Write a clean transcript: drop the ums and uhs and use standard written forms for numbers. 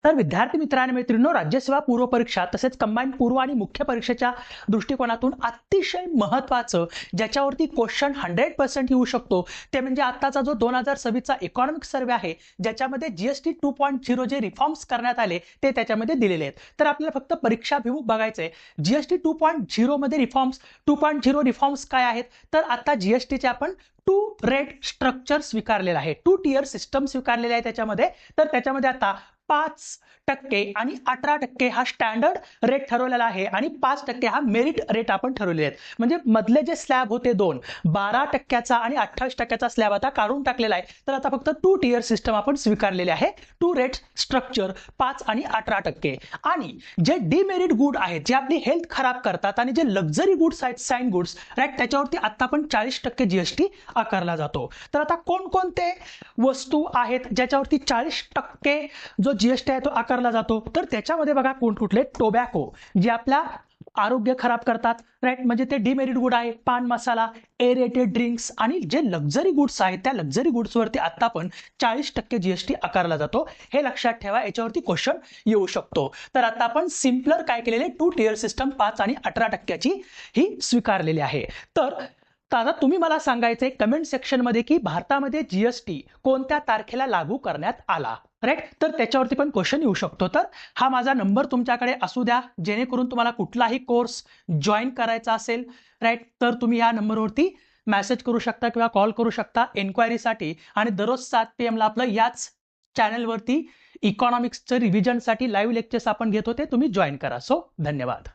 तर विद्यार्थी मित्रांनो मैत्रिणींनो, राज्यसेवा पूर्व परीक्षा तसेच कंबाईन पूर्व आणि मुख्य परीक्षेच्या दृष्टिकोनातून अतिशय महत्त्वाचं ज्याच्यावरती क्वेश्चन 100% येऊ शकतो ते म्हणजे आत्ताचा जो 2026 चा इकॉनॉमिक सर्वे आहे, ज्याच्यामध्ये जीएसटी 2.0 जे रिफॉर्म्स करण्यात आले ते त्याच्यामध्ये दिलेले आहेत. तर आपल्याला फक्त परीक्षाभिमुख बघायचंय. जीएसटी 2.0 मध्ये रिफॉर्म्स 2.0 रिफॉर्म्स काय आहेत? तर आता जीएसटीचे आपण 2 रेट स्ट्रक्चर स्वीकारलेला आहे, 2 टियर सिस्टम स्वीकारलेले आहे त्याच्यामध्ये. तर त्याच्यामध्ये आता 5% आणि 18% हा स्टँडर्ड रेट ठरवलेला आहे आणि 5% हा मेरिट रेट आपण ठरवलेले आहेत. म्हणजे मधले जे स्लॅब होते दोन 12% आणि 28% स्लॅब आता काढून टाकलेला आहे. तर आता फक्त 2 टियर सिस्टम आपण स्वीकारलेले आहे, 2 रेट स्ट्रक्चर 5 आणि 18%. आणि जे डिमेरिट गुड आहेत, जे आपली हेल्थ खराब करतात आणि जे लक्झरी गुड्स आहेत, साइन गुड्स राईट, त्याच्यावरती आता पण 40% जीएसटी आकारला जातो. तर आता कोणकोणते वस्तू आहेत ज्याच्यावरती 40% जो जीएसटी आहे तो आकारला जातो? तर त्याच्यामध्ये बघा कोणकुठले टोबॅको जे आपल्या आरोग्य खराब करतात राईट, म्हणजे ते डिमेरिट गुड आहे. पान मसाला, एरेटेड ड्रिंक्स आणि जे लक्झरी गुड्स आहेत त्या लक्झरी गुड्सवरती आता पण 40% जीएसटी आकारला जातो. हे लक्षात ठेवा, याच्यावरती क्वेश्चन येऊ शकतो. तर आता आपण सिम्पलर काय केलेले 2 टियर सिस्टम 5 आणि 18%ची ही स्वीकारलेली आहे. तर आता तुम्ही मला सांगायचंय कमेंट सेक्शन मध्ये की भारतामध्ये जीएसटी कोणत्या तारखेला लागू करण्यात आला राईट. तर त्याच्यावरती पण क्वेश्चन येऊ शकतो. तर हा माझा नंबर तुमच्याकडे असू द्या, जेणेकरून तुम्हाला कुठलाही कोर्स जॉईन करायचा असेल राईट, तर तुम्ही या नंबरवरती मेसेज करू शकता किंवा कॉल करू शकता एन्क्वायरीसाठी. आणि दररोज 7 PM ला आपलं याच चॅनलवरती इकॉनॉमिक्सचं रिव्हिजनसाठी लाईव्ह लेक्चर्स आपण घेतो, ते तुम्ही जॉईन करा. सो धन्यवाद.